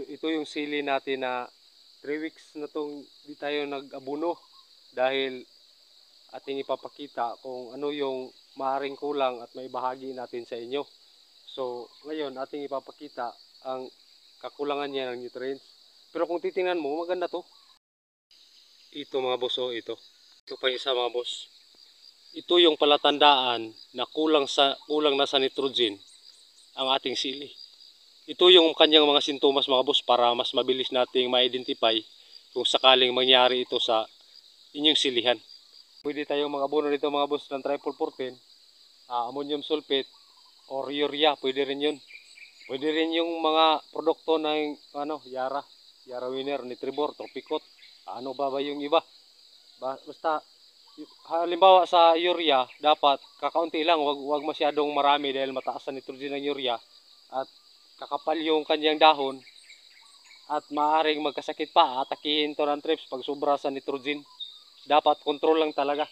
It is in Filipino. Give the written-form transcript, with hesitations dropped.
ito yung sili natin na 3 weeks na tong di tayo nag-abuno dahil ating ipapakita kung ano yung maaring kulang at may bahagi natin sa inyo. So ngayon ating ipapakita ang kakulangan niya ng nutrients. Pero kung titingnan mo, maganda to. Ito mga boss, oh, ito. Ito pa isa mga boss. Ito yung palatandaan na kulang na sa nitrogen ang ating sili. Ito yung kanyang mga sintomas mga boss para mas mabilis nating ma-identify kung sakaling mangyari ito sa inyong silihan. Pwede tayong mag-abono dito mga boss ng triple 14, ammonium sulfate or urea, pwede rin yun. Pwede rin yung mga produkto ng Yara Winner, Nitribor, Tropicot, ano ba yung iba. Basta halimbawa sa urea, dapat kakaunti lang, wag masyadong marami dahil mataas sa nitrogen ng urea at kakapal yung kanyang dahon at maaaring magkasakit pa, atakihin to ng trips pag sobra sa nitrogen. Dapat control lang talaga.